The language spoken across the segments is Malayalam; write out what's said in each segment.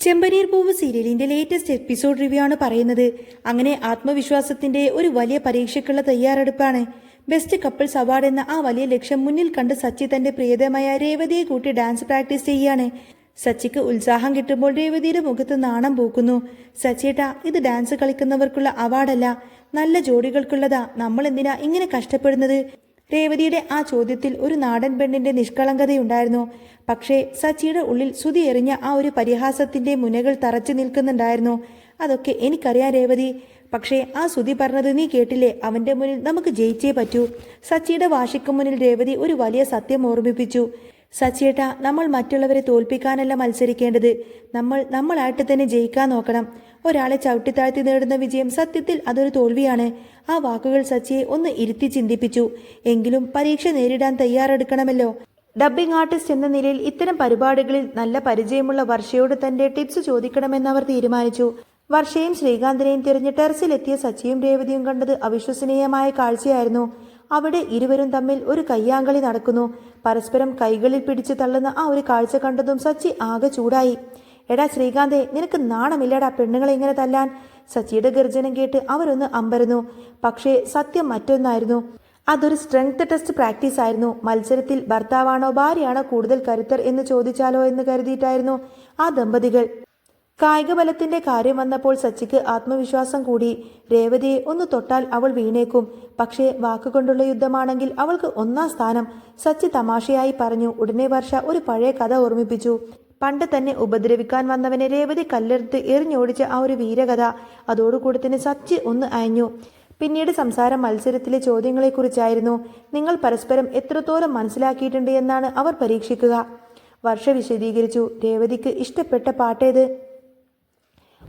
ചെമ്പനീർ പൂവ് സീരിയലിന്റെ ലേറ്റസ്റ്റ് എപ്പിസോഡ് റിവ്യൂ ആണ് പറയുന്നത്. അങ്ങനെ ആത്മവിശ്വാസത്തിന്റെ ഒരു വലിയ പരീക്ഷയ്ക്കുള്ള തയ്യാറെടുപ്പാണ്. ബെസ്റ്റ് കപ്പിൾസ് അവാർഡ് എന്ന ആ വലിയ ലക്ഷ്യം മുന്നിൽ കണ്ട് സച്ചി തന്റെ പ്രിയതമായ രേവതിയെ കൂട്ടി ഡാൻസ് പ്രാക്ടീസ് ചെയ്യാണ്. സച്ചിക്ക് ഉത്സാഹം കിട്ടുമ്പോൾ രേവതിയുടെ മുഖത്ത് നാണം പൂക്കുന്നു. സച്ചിയേട്ടാ, ഇത് ഡാൻസ് കളിക്കുന്നവർക്കുള്ള അവാർഡല്ല, നല്ല ജോഡികൾക്കുള്ളതാ. നമ്മൾ എന്തിനാ ഇങ്ങനെ കഷ്ടപ്പെടുന്നത്? രേവതിയുടെ ആ ചോദ്യത്തിൽ ഒരു നാടൻ പെണ്ണിന്റെ നിഷ്കളങ്കതയുണ്ടായിരുന്നു. പക്ഷേ സച്ചിയുടെ ഉള്ളിൽ സുതി എറിഞ്ഞ ആ ഒരു പരിഹാസത്തിന്റെ മുനകൾ തറച്ചു നിൽക്കുന്നുണ്ടായിരുന്നു. അതൊക്കെ എനിക്കറിയാം രേവതി, പക്ഷേ ആ സുതി പറഞ്ഞത് നീ കേട്ടില്ലേ? അവന്റെ മുന്നിൽ നമുക്ക് ജയിച്ചേ പറ്റൂ. സച്ചിയുടെ വാശിക്ക് മുന്നിൽ രേവതി ഒരു വലിയ സത്യം ഓർമ്മിപ്പിച്ചു. സച്ചിയേട്ടാ, നമ്മൾ മറ്റുള്ളവരെ തോൽപ്പിക്കാനല്ല മത്സരിക്കേണ്ടത്, നമ്മളായിട്ട് തന്നെ ജയിക്കാൻ നോക്കണം. ഒരാളെ ചവിട്ടിത്താഴ്ത്തി നേടുന്ന വിജയം സത്യത്തിൽ അതൊരു തോൽവിയാണ്. ആ വാക്കുകൾ സച്ചിയെ ഒന്ന് ഇരുത്തി ചിന്തിപ്പിച്ചു. എങ്കിലും പരീക്ഷ നേരിടാൻ തയ്യാറെടുക്കണമല്ലോ. ഡബ്ബിംഗ് ആർട്ടിസ്റ്റ് എന്ന നിലയിൽ ഇത്തരം പരിപാടികളിൽ നല്ല പരിചയമുള്ള വർഷയോട് തന്റെ ടിപ്സ് ചോദിക്കണമെന്നവർ തീരുമാനിച്ചു. വർഷയും ശ്രീകാന്തിനെയും തിരഞ്ഞ് ടെറസിലെത്തിയ സച്ചിയും രേവതിയും കണ്ടത് അവിശ്വസനീയമായ കാഴ്ചയായിരുന്നു. അവിടെ ഇരുവരും തമ്മിൽ ഒരു കയ്യാങ്കളി നടക്കുന്നു. പരസ്പരം കൈകളിൽ പിടിച്ചു തള്ളുന്ന ആ ഒരു കാഴ്ച കണ്ടതും സച്ചി ആകെ ചൂടായി. എടാ ശ്രീകാന്തേ, നിനക്ക് നാണമില്ലടാ പെണ്ണുങ്ങളെ ഇങ്ങനെ തല്ലാൻ? സച്ചിയുടെ ഗർജനം കേട്ട് അവരൊന്ന് അമ്പരന്നു. പക്ഷേ സത്യം മറ്റൊന്നായിരുന്നു. അതൊരു സ്ട്രെങ്ത് ടെസ്റ്റ് പ്രാക്ടീസ് ആയിരുന്നു. മത്സരത്തിൽ ഭർത്താവാണോ ഭാര്യയാണോ കൂടുതൽ കരുത്തർ എന്ന് ചോദിച്ചാലോ എന്ന് കരുതിയിട്ടായിരുന്നു ആ ദമ്പതികൾ. കായിക ബലത്തിന്റെ കാര്യം വന്നപ്പോൾ സച്ചിക്ക് ആത്മവിശ്വാസം കൂടി. രേവതിയെ ഒന്ന് തൊട്ടാൽ അവൾ വീണേക്കും. പക്ഷേ വാക്കുകൊണ്ടുള്ള യുദ്ധമാണെങ്കിൽ അവൾക്ക് ഒന്നാം സ്ഥാനം. സച്ചി തമാശയായി പറഞ്ഞു. ഉടനെ വർഷ ഒരു പഴയ കഥ ഓർമ്മിപ്പിച്ചു. പണ്ട് തന്നെ ഉപദ്രവിക്കാൻ വന്നവനെ രേവതി കല്ലെടുത്ത് എറിഞ്ഞോടിച്ച ആ ഒരു വീരകഥ. അതോടുകൂടി തന്നെ സച്ചി ഒന്ന് അയഞ്ഞു. പിന്നീട് സംസാരം മത്സരത്തിലെ ചോദ്യങ്ങളെക്കുറിച്ചായിരുന്നു. നിങ്ങൾ പരസ്പരം എത്രത്തോളം മനസ്സിലാക്കിയിട്ടുണ്ട് എന്നാണ് അവർ പരീക്ഷിക്കുക. വർഷ വിശദീകരിച്ചു. രേവതിക്ക് ഇഷ്ടപ്പെട്ട പാട്ടേത്?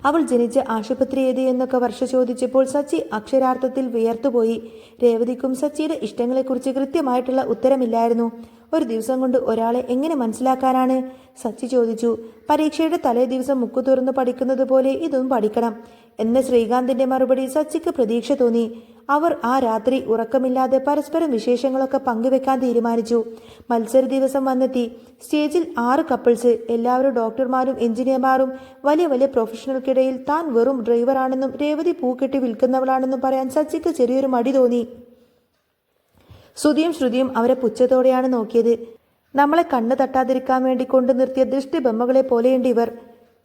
അവൾ ജനിച്ച ആശുപത്രി ഏത് എന്നൊക്കെ വർഷ ചോദിച്ചപ്പോൾ സച്ചി അക്ഷരാർത്ഥത്തിൽ വിയർത്തുപോയി. രേവതിക്കും സച്ചിയുടെ ഇഷ്ടങ്ങളെക്കുറിച്ച് കൃത്യമായിട്ടുള്ള ഉത്തരമില്ലായിരുന്നു. ഒരു ദിവസം കൊണ്ട് ഒരാളെ എങ്ങനെ മനസ്സിലാക്കാനാണ്? സച്ചി ചോദിച്ചു. പരീക്ഷയുടെ തലേ ദിവസം മുക്കു തുറന്ന് പഠിക്കുന്നത് പോലെ ഇതും പഠിക്കണം എന്ന ശ്രീകാന്തിന്റെ മറുപടി സച്ചിക്ക് പ്രതീക്ഷ തോന്നി. അവർ ആ രാത്രി ഉറക്കമില്ലാതെ പരസ്പരം വിശേഷങ്ങളൊക്കെ പങ്കുവെക്കാൻ തീരുമാനിച്ചു. മത്സര ദിവസം വന്നെത്തി. സ്റ്റേജിൽ 6 കപ്പിൾസ്. എല്ലാവരും ഡോക്ടർമാരും എഞ്ചിനീയർമാരും. വലിയ വലിയ പ്രൊഫഷണൽക്കിടയിൽ താൻ വെറും ഡ്രൈവറാണെന്നും രേവതി പൂക്കെട്ടി വിൽക്കുന്നവളാണെന്നും പറയാൻ സച്ചിക്ക് ചെറിയൊരു മടി തോന്നി. ശ്രുതിയും ശ്രുതിയും അവരെ പുച്ഛത്തോടെയാണ് നോക്കിയത്. നമ്മളെ കണ്ണു തട്ടാതിരിക്കാൻ വേണ്ടി കൊണ്ടു നിർത്തിയ ദൃഷ്ടിബൊമ്മകളെ പോലെയുണ്ട് ഇവർ.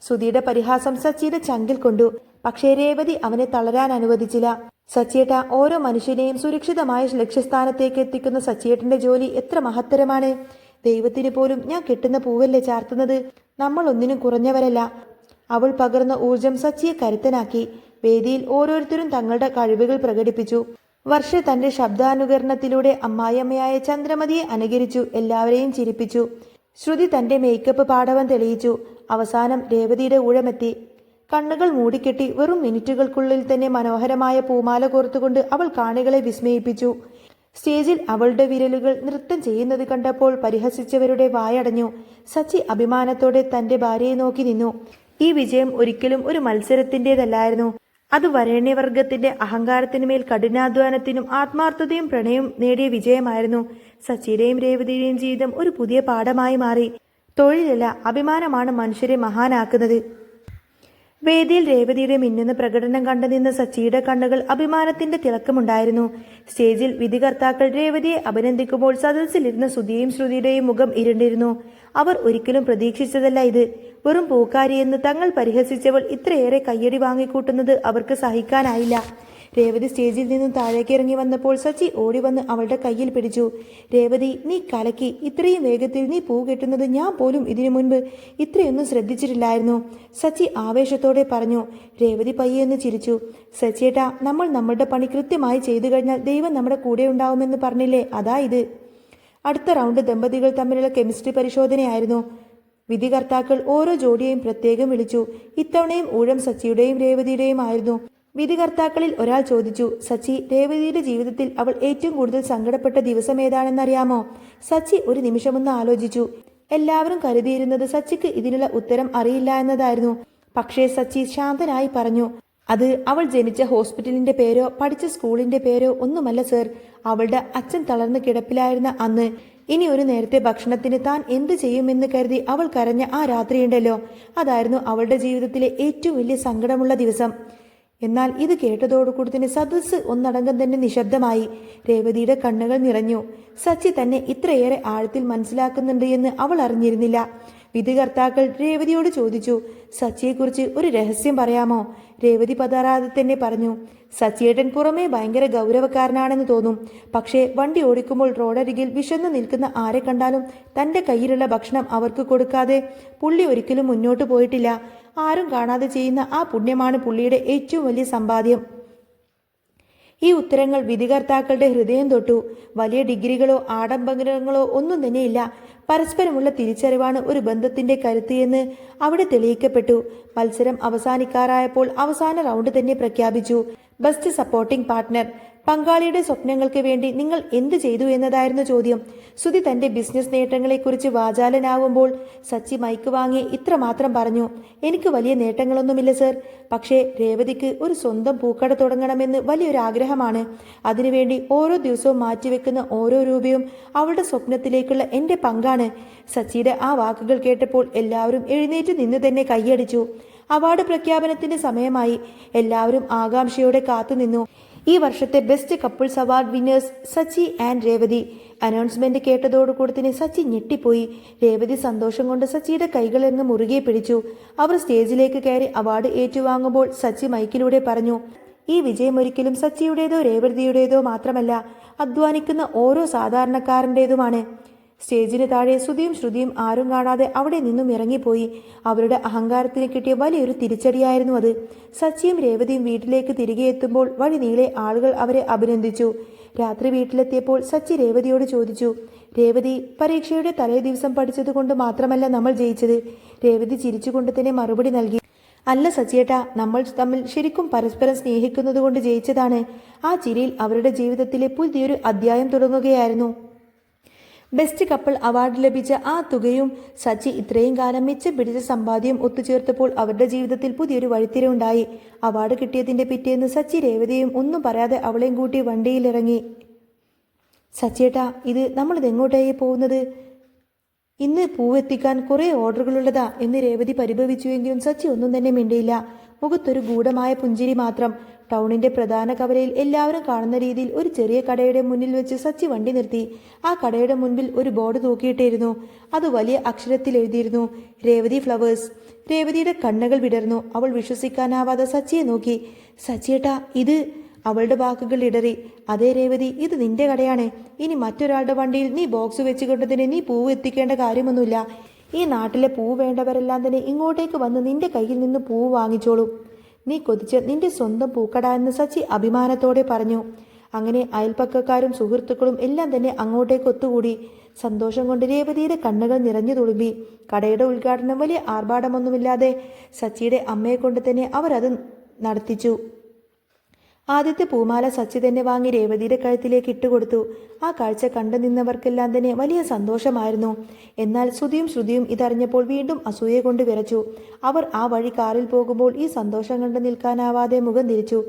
ശ്രുതിയുടെ പരിഹാസം സച്ചിയുടെ ചങ്കിൽ കൊണ്ടു. പക്ഷേ രേവതി അവനെ തളരാൻ അനുവദിച്ചില്ല. സച്ചിയേട്ട, ഓരോ മനുഷ്യനെയും സുരക്ഷിതമായ ലക്ഷ്യസ്ഥാനത്തേക്ക് എത്തിക്കുന്ന സച്ചിയേട്ടന്റെ ജോലി എത്ര മഹത്തരമാണ്. ദൈവത്തിന് പോലും ഞാൻ കെട്ടുന്ന പൂവല്ലേ ചാർത്തുന്നത്. നമ്മൾ ഒന്നിനും കുറഞ്ഞവരല്ല. അവൾ പകർന്ന ഊർജം സച്ചിയെ കരുത്തനാക്കി. വേദിയിൽ ഓരോരുത്തരും തങ്ങളുടെ കഴിവുകൾ പ്രകടിപ്പിച്ചു. വർഷ തന്റെ ശബ്ദാനുകരണത്തിലൂടെ അമ്മായിയമ്മയായ ചന്ദ്രമതിയെ അനുകരിച്ചു. എല്ലാവരെയും ചിരിപ്പിച്ചു. ശ്രുതി തന്റെ മേക്കപ്പ് പാടവം തെളിയിച്ചു. അവസാനം രേവതിയുടെ ഊഴമെത്തി. കണ്ണുകൾ മൂടിക്കെട്ടി വെറും മിനിറ്റുകൾക്കുള്ളിൽ തന്നെ മനോഹരമായ പൂമാല കോർത്തുകൊണ്ട് അവൾ കാണികളെ വിസ്മയിപ്പിച്ചു. സ്റ്റേജിൽ അവളുടെ വിരലുകൾ നൃത്തം ചെയ്യുന്നത് കണ്ടപ്പോൾ പരിഹസിച്ചവരുടെ വായടഞ്ഞു. സച്ചി അഭിമാനത്തോടെ തന്റെ ഭാര്യയെ നോക്കി നിന്നു. ഈ വിജയം ഒരിക്കലും ഒരു മത്സരത്തിൻ്റെതല്ലായിരുന്നു. അത് വരേണ്യവർഗത്തിന്റെ അഹങ്കാരത്തിനുമേൽ കഠിനാധ്വാനത്തിനും ആത്മാർത്ഥതയും പ്രണയവും നേടിയ വിജയമായിരുന്നു. സച്ചിയുടെയും രേവതിയുടെയും ജീവിതം ഒരു പുതിയ പാഠമായി മാറി. തൊഴിലല്ല, അഭിമാനമാണ് മനുഷ്യരെ മഹാനാക്കുന്നത്. വേദിയിൽ രേവതിയുടെ മിന്നുന്ന പ്രകടനം കണ്ടു നിന്ന സച്ചിയുടെ കണ്ണുകൾ അഭിമാനത്തിന്റെ തിളക്കമുണ്ടായിരുന്നു. സ്റ്റേജിൽ വിധികർത്താക്കൾ രേവതിയെ അഭിനന്ദിക്കുമ്പോൾ സദസ്സിലിരുന്ന ശ്രുതിയും ശ്രുതിയുടെയും മുഖം ഇരുണ്ടിരുന്നു. അവർ ഒരിക്കലും പ്രതീക്ഷിച്ചതല്ല ഇത്. വെറും പൂക്കാരിയെന്ന് തങ്ങൾ പരിഹസിച്ചവൾ ഇത്രയേറെ കയ്യടി വാങ്ങിക്കൂട്ടുന്നത് അവർക്ക് സഹിക്കാനായില്ല. രേവതി സ്റ്റേജിൽ നിന്നും താഴേക്ക് ഇറങ്ങി വന്നപ്പോൾ സച്ചി ഓടി വന്ന് അവളുടെ കയ്യിൽ പിടിച്ചു. രേവതി, നീ കലക്കി. ഇത്രയും വേഗത്തിൽ നീ പൂ കെട്ടുന്നത് ഞാൻ പോലും ഇതിനു മുൻപ് ഇത്രയൊന്നും ശ്രദ്ധിച്ചിട്ടില്ലായിരുന്നു. സച്ചി ആവേശത്തോടെ പറഞ്ഞു. രേവതി പയ്യെന്ന് ചിരിച്ചു. സച്ചിയേട്ടാ, നമ്മൾ നമ്മളുടെ പണി കൃത്യമായി ചെയ്തു കഴിഞ്ഞാൽ ദൈവം നമ്മുടെ കൂടെ ഉണ്ടാവുമെന്ന് പറഞ്ഞില്ലേ, അതാ ഇത്. അടുത്ത റൗണ്ട് ദമ്പതികൾ തമ്മിലുള്ള കെമിസ്ട്രി പരിശോധനയായിരുന്നു. വിധികർത്താക്കൾ ഓരോ ജോഡിയെയും പ്രത്യേകം വിളിച്ചു. ഇത്തവണയും ഊഴം സച്ചിയുടെയും രേവതിയുടെയും ആയിരുന്നു. വിധികർത്താക്കളിൽ ഒരാൾ ചോദിച്ചു. സച്ചി, രേവതിയുടെ ജീവിതത്തിൽ അവൾ ഏറ്റവും കൂടുതൽ സങ്കടപ്പെട്ട ദിവസം ഏതാണെന്നറിയാമോ? സച്ചി ഒരു നിമിഷമൊന്ന് ആലോചിച്ചു. എല്ലാവരും കരുതിയിരുന്നത് സച്ചിക്ക് ഇതിനുള്ള ഉത്തരം അറിയില്ല എന്നതായിരുന്നു. പക്ഷേ സച്ചി ശാന്തനായി പറഞ്ഞു. അത് അവൾ ജനിച്ച ഹോസ്പിറ്റലിന്റെ പേരോ പഠിച്ച സ്കൂളിന്റെ പേരോ ഒന്നുമല്ല സർ. അവളുടെ അച്ഛൻ തളർന്ന് കിടപ്പിലായിരുന്ന അന്ന് ഇനി ഒരു നേരത്തെ ഭക്ഷണത്തിന് താൻ എന്ത് ചെയ്യുമെന്ന് കരുതി അവൾ കരഞ്ഞ ആ രാത്രിയുണ്ടല്ലോ, അതായിരുന്നു അവളുടെ ജീവിതത്തിലെ ഏറ്റവും വലിയ സങ്കടമുള്ള ദിവസം. എന്നാൽ ഇത് കേട്ടതോടുകൂടി തന്നെ സദസ്സ് ഒന്നടങ്കം തന്നെ നിശബ്ദമായി. രേവതിയുടെ കണ്ണുകൾ നിറഞ്ഞു. സച്ചി തന്നെ ഇത്രയേറെ ആഴത്തിൽ മനസ്സിലാക്കുന്നുണ്ട് എന്ന് അവൾ അറിഞ്ഞിരുന്നില്ല. വിധികർത്താക്കൾ രേവതിയോട് ചോദിച്ചു, സച്ചിയെക്കുറിച്ച് ഒരു രഹസ്യം പറയാമോ? രേവതി പതറാതെ തന്നെ പറഞ്ഞു, സച്ചിയേട്ടൻ പുറമേ ഭയങ്കര ഗൗരവക്കാരനാണെന്ന് തോന്നും, പക്ഷേ വണ്ടി ഓടിക്കുമ്പോൾ റോഡരികിൽ വിശന്നു നിൽക്കുന്ന ആരെ കണ്ടാലും തൻ്റെ കയ്യിലുള്ള ഭക്ഷണം അവർക്ക് കൊടുക്കാതെ പുള്ളി ഒരിക്കലും മുന്നോട്ട് പോയിട്ടില്ല. ആരും കാണാതെ ചെയ്യുന്ന ആ പുണ്യമാണ് പുള്ളിയുടെ ഏറ്റവും വലിയ സമ്പാദ്യം. ഈ ഉത്തരങ്ങൾ വിധികർത്താക്കളുടെ ഹൃദയം തൊട്ടു. വലിയ ഡിഗ്രികളോ ആഡംബരങ്ങളോ ഒന്നും തന്നെയില്ല. പരസ്പരമുള്ള തിരിച്ചറിവാണ് ഒരു ബന്ധത്തിന്റെ കരുത്ത് എന്ന് അവിടെ തെളിയിക്കപ്പെട്ടു. മത്സരം അവസാനിക്കാറായപ്പോൾ അവസാന റൗണ്ട് തന്നെ പ്രഖ്യാപിച്ചു. Best supporting partner. പങ്കാളിയുടെ സ്വപ്നങ്ങൾക്ക് വേണ്ടി നിങ്ങൾ എന്ത് ചെയ്തു എന്നതായിരുന്നു ചോദ്യം. സുധി തന്റെ ബിസിനസ് നേട്ടങ്ങളെക്കുറിച്ച് വാചാലനാവുമ്പോൾ സച്ചി മൈക്ക് വാങ്ങി ഇത്രമാത്രം പറഞ്ഞു, എനിക്ക് വലിയ നേട്ടങ്ങളൊന്നുമില്ല സർ, പക്ഷേ രേവതിക്ക് ഒരു സ്വന്തം പൂക്കട തുടങ്ങണമെന്ന് വലിയൊരു ആഗ്രഹമാണ്. അതിനുവേണ്ടി ഓരോ ദിവസവും മാറ്റിവെക്കുന്ന ഓരോ രൂപയും അവളുടെ സ്വപ്നത്തിലേക്കുള്ള എൻ്റെ പങ്കാണ്. സച്ചിയുടെ ആ വാക്കുകൾ കേട്ടപ്പോൾ എല്ലാവരും എഴുന്നേറ്റ് നിന്ന് തന്നെ കൈയടിച്ചു. അവാർഡ് പ്രഖ്യാപനത്തിന്റെ സമയമായി. എല്ലാവരും ആകാംക്ഷയോടെ കാത്തുനിന്നു. ഈ വർഷത്തെ best couples award winners Sachi and Revathi. Announcement കേട്ടതോടുകൂടി തന്നെ സച്ചി ഞെട്ടിപ്പോയി. രേവതി സന്തോഷം കൊണ്ട് സച്ചിയുടെ കൈകളെങ്ങ് മുറുകെ പിടിച്ചു. അവർ സ്റ്റേജിലേക്ക് കയറി അവാർഡ് ഏറ്റുവാങ്ങുമ്പോൾ സച്ചി മൈക്കിലൂടെ പറഞ്ഞു, ഈ വിജയം ഒരിക്കലും സച്ചിയുടേതോ രേവതിയുടേതോ മാത്രമല്ല, അധ്വാനിക്കുന്ന ഓരോ സാധാരണക്കാരൻ്റേതുമാണ്. സ്റ്റേജിന് താഴെ ശ്രുതിയും ശ്രുതിയും ആരും കാണാതെ അവിടെ നിന്നും ഇറങ്ങിപ്പോയി. അവരുടെ അഹങ്കാരത്തിന് കിട്ടിയ വലിയൊരു തിരിച്ചടിയായിരുന്നു അത്. സച്ചിയും രേവതിയും വീട്ടിലേക്ക് തിരികെ എത്തുമ്പോൾ വഴി നീളെ ആളുകൾ അവരെ അഭിനന്ദിച്ചു. രാത്രി വീട്ടിലെത്തിയപ്പോൾ സച്ചി രേവതിയോട് ചോദിച്ചു, രേവതി, പരീക്ഷയുടെ തലേ ദിവസം പഠിച്ചതുകൊണ്ട് മാത്രമല്ല നമ്മൾ ജയിച്ചത്. രേവതി ചിരിച്ചുകൊണ്ട് തന്നെ മറുപടി നൽകി, അല്ല സച്ചിയേട്ടാ, നമ്മൾ തമ്മിൽ ശരിക്കും പരസ്പരം സ്നേഹിക്കുന്നത് കൊണ്ട് ജയിച്ചതാണ്. ആ ചിരിയിൽ അവരുടെ ജീവിതത്തിലെ പുതിയൊരു അധ്യായം തുടങ്ങുകയായിരുന്നു. ബെസ്റ്റ് കപ്പിൾ അവാർഡ് ലഭിച്ച ആ തുകയും സച്ചി ഇത്രയും കാലം മിച്ചം പിടിച്ച സമ്പാദ്യവും ഒത്തുചേർത്തപ്പോൾ അവരുടെ ജീവിതത്തിൽ പുതിയൊരു വഴിത്തിരിവുണ്ടായി. അവാർഡ് കിട്ടിയതിന്റെ പിറ്റേന്ന് സച്ചി രേവതിയും ഒന്നും പറയാതെ അവളെയും കൂട്ടി വണ്ടിയിലിറങ്ങി. സച്ചിയേട്ടാ, ഇത് നമ്മളിത് എങ്ങോട്ടായി പോകുന്നത്? ഇന്ന് പൂവെത്തിക്കാൻ കുറേ ഓർഡറുകളുള്ളതാ എന്ന് രേവതി പരിഭവിച്ചുവെങ്കിലും സച്ചി ഒന്നും തന്നെ മിണ്ടിയില്ല. മുഖത്തൊരു ഗൂഢമായ പുഞ്ചിരി മാത്രം. ടൗണിന്റെ പ്രധാന കവലയിൽ എല്ലാവരും കാണുന്ന രീതിയിൽ ഒരു ചെറിയ കടയുടെ മുന്നിൽ വെച്ച് സച്ചി വണ്ടി നിർത്തി. ആ കടയുടെ മുൻപിൽ ഒരു ബോർഡ് തൂക്കിയിട്ടിരുന്നു. അത് വലിയ അക്ഷരത്തിൽ എഴുതിയിരുന്നു, രേവതി ഫ്ലവേഴ്സ്. രേവതിയുടെ കണ്ണുകൾ വിടർന്നു. അവൾ വിശ്വസിക്കാനാവാതെ സച്ചിയെ നോക്കി. സച്ചിയേട്ടാ, ഇത്... അവളുടെ വാക്കുകൾ ഇടറി. അതേ രേവതി, ഇത് നിന്റെ കടയാണ്. ഇനി മറ്റൊരാളുടെ വണ്ടിയിൽ നീ ബോക്സ് വെച്ചുകൊണ്ട് തന്നെ നീ പൂവ് എത്തിക്കേണ്ട കാര്യമൊന്നുമില്ല. ഈ നാട്ടിലെ പൂവ് വേണ്ടവരെല്ലാം തന്നെ ഇങ്ങോട്ടേക്ക് വന്ന് നിന്റെ കയ്യിൽ നിന്ന് പൂവ് വാങ്ങിച്ചോളൂ. നീ കൊതിച്ച് നിന്റെ സ്വന്തം പൂക്കട എന്ന് സച്ചി അഭിമാനത്തോടെ പറഞ്ഞു. അങ്ങനെ അയൽപ്പക്കക്കാരും സുഹൃത്തുക്കളും എല്ലാം തന്നെ അങ്ങോട്ടേക്ക് ഒത്തുകൂടി. സന്തോഷം കൊണ്ട് രേവതിയുടെ കണ്ണുകൾ നിറഞ്ഞു തുളുമ്പി. കടയുടെ ഉദ്ഘാടനം വലിയ ആർഭാടമൊന്നുമില്ലാതെ സച്ചിയുടെ അമ്മയെ കൊണ്ട് തന്നെ അവർ അത് നടത്തിച്ചു. ആദ്യത്തെ പൂമാല സച്ചി തന്നെ വാങ്ങി രേവതിയുടെ കഴുത്തിലേക്ക് ഇട്ടുകൊടുത്തു. ആ കാഴ്ച കണ്ടു നിന്നവർക്കെല്ലാം തന്നെ വലിയ സന്തോഷമായിരുന്നു. എന്നാൽ ശ്രുതിയും ശ്രുതിയും ഇതറിഞ്ഞപ്പോൾ വീണ്ടും അസൂയ കൊണ്ട് വിറച്ചു. അവർ ആ വഴി കാറിൽ പോകുമ്പോൾ ഈ സന്തോഷം കണ്ടു നിൽക്കാനാവാതെ മുഖം തിരിച്ചു.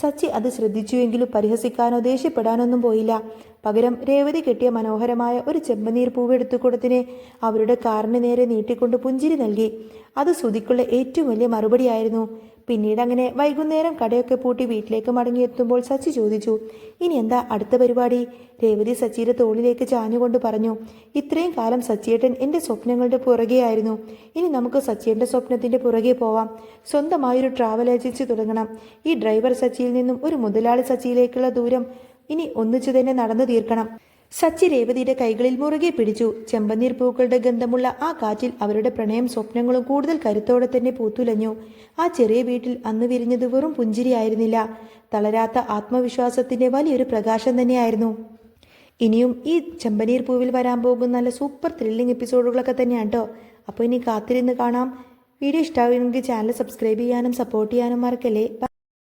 സച്ചി അത് ശ്രദ്ധിച്ചുവെങ്കിലും പരിഹസിക്കാനോ ദേഷ്യപ്പെടാനൊന്നും പോയില്ല. പകരം രേവതി കെട്ടിയ മനോഹരമായ ഒരു ചെമ്പനീർ പൂവെടുത്തുകൊടുത്തിനെ അവരുടെ കാറിന് നേരെ നീട്ടിക്കൊണ്ട് പുഞ്ചിരി നൽകി. അത് ശ്രുതിക്കുള്ള ഏറ്റവും വലിയ മറുപടിയായിരുന്നു. പിന്നീട് അങ്ങനെ വൈകുന്നേരം കടയൊക്കെ പൂട്ടി വീട്ടിലേക്ക് മടങ്ങിയെത്തുമ്പോൾ സച്ചി ചോദിച്ചു, ഇനി എന്താ അടുത്ത പരിപാടി? രേവതി സച്ചിയുടെ തോളിലേക്ക് ചാഞ്ഞുകൊണ്ട് പറഞ്ഞു, ഇത്രയും കാലം സച്ചിയേട്ടൻ എൻ്റെ സ്വപ്നങ്ങളുടെ പുറകെയായിരുന്നു. ഇനി നമുക്ക് സച്ചിയേട്ടൻ്റെ സ്വപ്നത്തിൻ്റെ പുറകെ പോവാം. സ്വന്തമായൊരു ട്രാവൽ ഏജൻസി തുടങ്ങണം. ഈ ഡ്രൈവർ സച്ചിയിൽ നിന്നും ഒരു മുതലാളി സച്ചിയിലേക്കുള്ള ദൂരം ഇനി ഒന്നിച്ചു തന്നെ നടന്നു തീർക്കണം. സച്ചി രേവതിയുടെ കൈകളിൽ മുറുകെ പിടിച്ചു. ചെമ്പനീർ പൂക്കളുടെ ഗന്ധമുള്ള ആ കാറ്റിൽ അവരുടെ പ്രണയം സ്വപ്നങ്ങളും കൂടുതൽ കരുത്തോടെ തന്നെ പൂത്തുലഞ്ഞു. ആ ചെറിയ വീട്ടിൽ അന്ന് വിരിഞ്ഞത് വെറും പുഞ്ചിരിയായിരുന്നില്ല, തളരാത്ത ആത്മവിശ്വാസത്തിന്റെ വലിയൊരു പ്രകാശം തന്നെയായിരുന്നു. ഇനിയും ഈ ചെമ്പനീർ പൂവിൽ വരാൻ പോകുന്ന നല്ല സൂപ്പർ ത്രില്ലിംഗ് എപ്പിസോഡുകളൊക്കെ തന്നെയാണ് കേട്ടോ. അപ്പോൾ ഇനി കാത്തിരുന്ന് കാണാം. വീഡിയോ ഇഷ്ടമാവുമെങ്കിൽ ചാനൽ സബ്സ്ക്രൈബ് ചെയ്യാനും സപ്പോർട്ട് ചെയ്യാനും മറക്കല്ലേ.